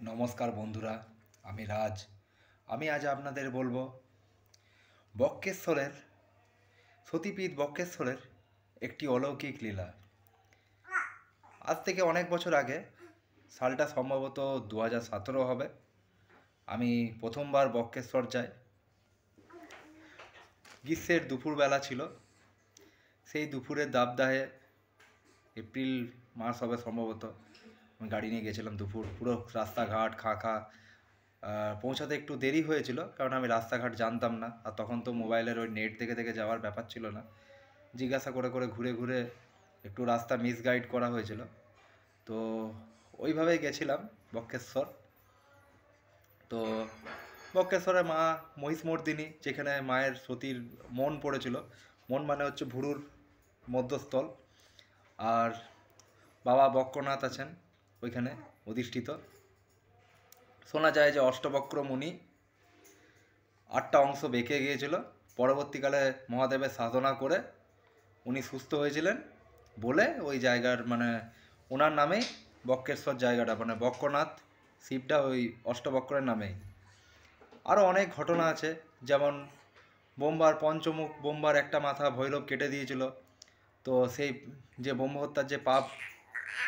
নমস্কার বন্ধুরা, আমি রাজ। আমি আজ আপনাদের বলবো বক্রেশ্বরের সতীপীঠ বক্রেশ্বরের একটি অলৌকিক লীলা। আজ থেকে অনেক বছর আগে, সালটা সম্ভবত 2017 হবে, আমি প্রথমবার বক্রেশ্বর যাই। গ্রীষ্মের দুপুরবেলা ছিল। সেই দুপুরের দাবদাহে, এপ্রিল মাস হবে সম্ভবত, আমি গাড়ি নিয়ে গেছিলাম। দুপুর পুরো রাস্তাঘাট খা পৌঁছাতে একটু দেরি হয়েছিল, কারণ আমি রাস্তাঘাট জানতাম না। আর তখন তো মোবাইলের ওই নেট দেখে দেখে যাওয়ার ব্যাপার ছিল না, জিজ্ঞাসা করে করে ঘুরে ঘুরে একটু রাস্তা মিসগাইড করা হয়েছিল। তো ওইভাবেই গেছিলাম বক্রেশ্বর। তো বক্রেশ্বরে মা মহিষমর্দিনী, যেখানে মায়ের সতীর মন পড়েছিল। মন মানে হচ্ছে ভুরুর মধ্যস্থল। আর বাবা বক্রনাথ আছেন ওইখানে অধিষ্ঠিত। শোনা যায় যে অষ্টবক্র মুনি 8টা অংশ বেঁকে গিয়েছিল। পরবর্তীকালে মহাদেবের সাধনা করে উনি সুস্থ হয়েছিলেন বলে ওই জায়গার ওনার নামেই বক্রেশ্বর জায়গাটা, বক্রনাথ শিবটা ওই অষ্টবক্রের নামেই। আরও অনেক ঘটনা আছে, যেমন বোম্বার পঞ্চমুখ বোম্বার একটা মাথা ভৈরব কেটে দিয়েছিল। তো সেই যে ব্রহ্মহত্যার যে পাপ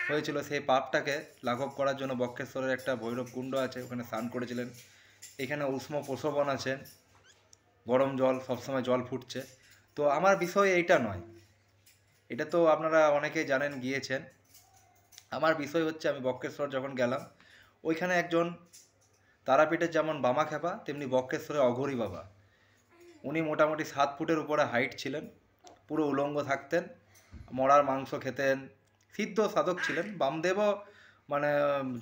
হয়েছিল, সেই পাপটাকে লাঘব করার জন্য বক্রেশ্বরের একটা ভৈরব কুণ্ড আছে, ওখানে স্নান করেছিলেন। এখানে উষ্ণ প্রসবন আছে, গরম জল, সবসময় জল ফুটছে। তো আমার বিষয় এইটা নয়, এটা তো আপনারা অনেকেই জানেন, গিয়েছেন। আমার বিষয় হচ্ছে, আমি বক্রেশ্বর যখন গেলাম, ওইখানে একজন তারাপীঠের যেমন বামা খেপা, তেমনি বক্রেশ্বরে অঘরী বাবা। উনি মোটামুটি 7 ফুটের উপরে হাইট ছিলেন, পুরো উলঙ্গ থাকতেন, মরার মাংস খেতেন, সিদ্ধ সাধক ছিলেন। বামদেবও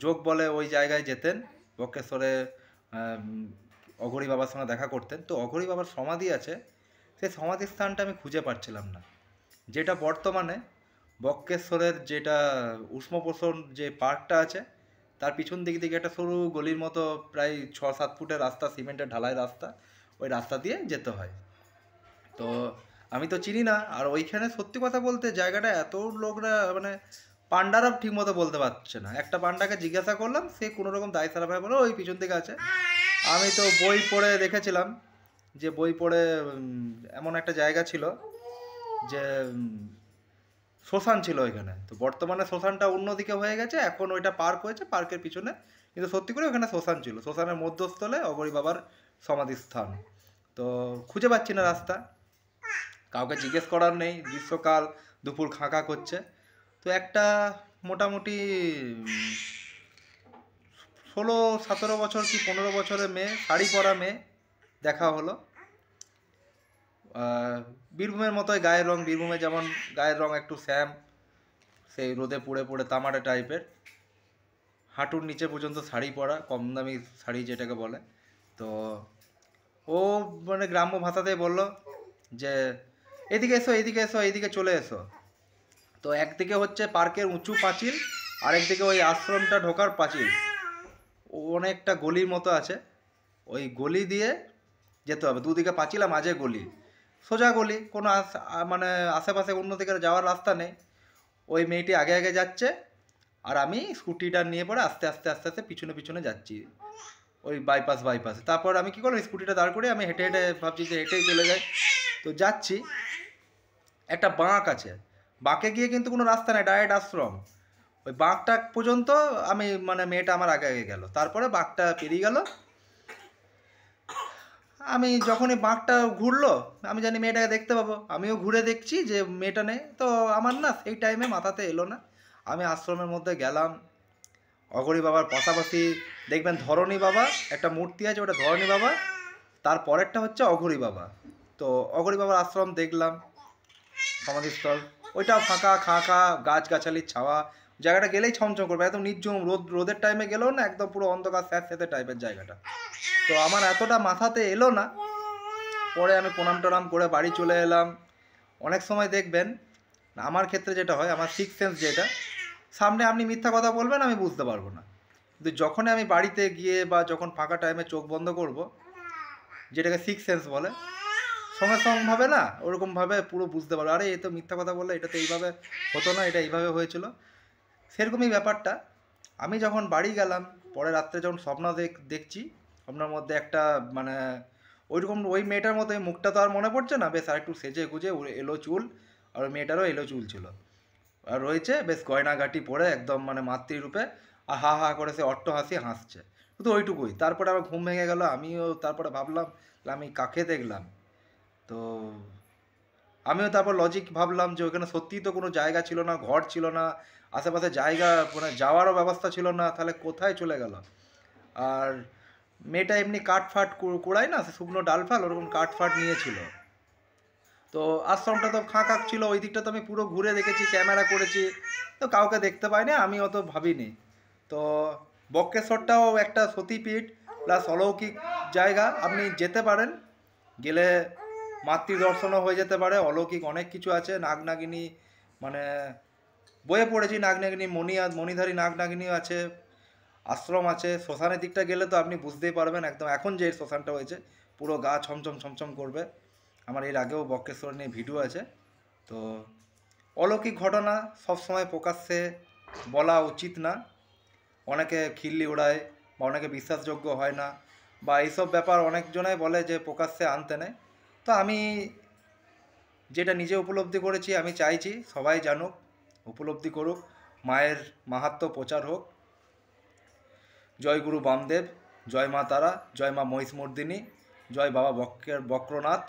যোগ বলে ওই জায়গায় যেতেন, বক্রেশ্বরে অঘরী বাবার সঙ্গে দেখা করতেন। তো অঘরী বাবার সমাধি আছে, সেই সমাধি স্থানটা আমি খুঁজে পাচ্ছিলাম না। যেটা বর্তমানে বক্রেশ্বরের যেটা উষ্ণপ্রসন যে পার্কটা আছে, তার পিছন দিক থেকে একটা সরু গলির মতো, প্রায় 6-7 ফুটের রাস্তা, সিমেন্টের ঢালাই রাস্তা, ওই রাস্তা দিয়ে যেতে হয়। তো আমি তো চিনি না। আর ওইখানে সত্যি কথা বলতে জায়গাটা এত লোকরা পান্ডারা ঠিক মতো বলতে পারছে না। একটা পান্ডাকে জিজ্ঞাসা করলাম, সে কোনো রকম দায় সারা ভাই বলো ওই পিছন দিকে আছে। আমি তো বই পড়ে দেখেছিলাম, যে বই পড়ে এমন একটা জায়গা ছিল যে শ্মশান ছিল ওইখানে। তো বর্তমানে শ্মশানটা অন্যদিকে হয়ে গেছে, এখন ওইটা পার্ক হয়েছে, পার্কের পিছনে। কিন্তু সত্যি করে ওখানে শ্মশান ছিল, শ্মশানের মধ্যস্থলে অঘরী বাবার সমাধিস্থান। তো খুঁজে পাচ্ছি না রাস্তা, কাউকে জিজ্ঞেস করার নেই, গ্রীষ্মকাল, দুপুর খাঁকা করছে। তো একটা মোটামুটি 16-17 বছর কি 15 বছরের মেয়ে, শাড়ি পরা মেয়ে দেখা হলো। বীরভূমের মতোই গায়ের রং, বীরভূমে যেমন গায়ের রং একটু শ্যাম, সেই রোদে পুড়ে পুড়ে তামাটে টাইপের, হাঁটুর নিচে পর্যন্ত শাড়ি পরা, কম দামি শাড়ি যেটাকে বলে। তো ও গ্রাম্য ভাষাতেই বলল যে এদিকে এসো, এদিকে এসো, এইদিকে চলে এসো। তো একদিকে হচ্ছে পার্কের উঁচু পাঁচিল, আরেকদিকে ওই আশ্রমটা ঢোকার পাঁচিল, অনেকটা গলির মতো আছে। ওই গলি দিয়ে যেতে হবে, দুদিকে পাঁচিল আর মাঝে গলি, সোজা গলি, কোনো আশেপাশে অন্যদিকে যাওয়ার রাস্তা নেই। ওই মেয়েটি আগে আগে যাচ্ছে, আর আমি স্কুটিটা নিয়ে পরে আস্তে আস্তে আস্তে আস্তে পিছনে পিছনে যাচ্ছি ওই বাইপাসে। তারপর আমি কী করলাম, স্কুটিটা দাঁড় করে আমি হেঁটে হেঁটে ভাবছি যে হেঁটেই চলে যাই। তো যাচ্ছি, একটা বাঁক আছে, বাঁকে গিয়ে কিন্তু কোনো রাস্তা নেই, ডাইরেক্ট আশ্রম। ওই বাঁকটা পর্যন্ত আমি মেয়েটা আমার আগে আগে গেল, তারপরে বাঁকটা পেরিয়ে গেল। আমি যখনই বাঁকটা ঘুরলো, আমি জানি মেয়েটাকে দেখতে পাবো, আমিও ঘুরে দেখছি যে মেয়েটা নেই। তো আমার না সেই টাইমে মাথাতে এলো না। আমি আশ্রমের মধ্যে গেলাম, অঘরী বাবার পাশাপাশি দেখবেন ধরণী বাবা একটা মূর্তি আছে, ওটা ধরণী বাবা, তার পরেরটা হচ্ছে অঘরী বাবা। তো অঘরী বাবার আশ্রম দেখলাম, সমাধিস্থল, ওইটাও ফাঁকা খাঁকা, গাছগাছালির ছাওয়া, জায়গাটা গেলেই ছমছম করবে, একদম নির্জম, রোদের টাইমে গেলেও না একদম পুরো অন্ধকার স্যাঁতস্যাঁতে টাইপের জায়গাটা। তো আমার এতটা মাথাতে এলো না, পরে আমি প্রণাম টনাম করে বাড়ি চলে এলাম। অনেক সময় দেখবেন, আমার ক্ষেত্রে যেটা হয়, আমার সিক্স সেন্স যেটা, সামনে আপনি মিথ্যা কথা বলবেন আমি বুঝতে পারবো না, কিন্তু যখনই আমি বাড়িতে গিয়ে বা যখন ফাঁকা টাইমে চোখ বন্ধ করব, যেটাকে সিক্স সেন্স বলে, সঙ্গে সঙ্গেভাবে না ওরকমভাবে পুরো বুঝতে পারো, আরে এ তো মিথ্যা কথা বললে, এটা তো এইভাবে হতো না, এটা এইভাবে হয়েছিল, সেরকমই ব্যাপারটা। আমি যখন বাড়ি গেলাম, পরে রাত্রে যখন স্বপ্ন দেখছি, স্বপ্নের মধ্যে একটা মানে ওইরকম ওই মেয়েটার মতো, মুখটা তো আর মনে পড়ছে না, বেশ আর একটু সেজে গুজে এলো চুল, আর ওই মেয়েটারও এলো চুল ছিল, আর রয়েছে বেশ গয়নাগাটি পরে একদম মানে মাতৃরূপে, আর হা হা করে সে অট্টহাসি হাসছে, শুধু ওইটুকুই। তারপরে আমার ঘুম ভেঙে গেল, আমিও তারপরে ভাবলাম আমি কাকে দেখলাম। তো আমিও তারপর লজিক ভাবলাম যে ওখানে সত্যিই তো কোনো জায়গা ছিল না, ঘর ছিল না, আশেপাশে জায়গা মানে যাওয়ারও ব্যবস্থা ছিল না, তাহলে কোথায় চলে গেল। আর মেয়েটা এমনি কাঠ ফাট কুড়ায় না, সে শুকনো ডাল ফাল ওরকম কাঠ ফাট নিয়েছিল। তো আশ্রমটা তো ফাঁকা ছিল, ওই দিকটা তো আমি পুরো ঘুরে দেখেছি, ক্যামেরা করেছি, তো কাউকে দেখতে পাইনি, আমি অত ভাবিনি। তো বক্রেশ্বরটাও একটা সতীপীঠ প্লাস অলৌকিক জায়গা, আপনি যেতে পারেন, গেলে মাতৃ দর্শনও হয়ে যেতে পারে, অলৌকিক অনেক কিছু আছে, নাগ নাগিনী মানে বইয়ে পড়েছি, নাগ নাগিনী মণিধারী নাগ নাগিনীও আছে, আশ্রম আছে। শ্মশানের দিকটা গেলে তো আপনি বুঝতেই পারবেন, একদম এখন যে শ্মশানটা হয়েছে পুরো গা ছমছম ছমছম করবে। আমার এর আগেও বক্রেশ্বর নিয়ে ভিডিও আছে। তো অলৌকিক ঘটনা সবসময় প্রকাশ্যে বলা উচিত না, অনেকে খিল্লি ওড়ায় বা অনেকে বিশ্বাসযোগ্য হয় না, বা এইসব ব্যাপার অনেকজনাই বলে যে প্রকাশ্যে আনতে নেই। তো আমি যেটা নিজে উপলব্ধি করেছি, আমি চাইছি সবাই জানুক, উপলব্ধি করুক, মায়ের মাহাত্ম্য প্রচার হোক। জয় গুরু বামদেব, জয় মা তারা, জয় মা মহিষমর্দিনী, জয় বাবা বক্রনাথ।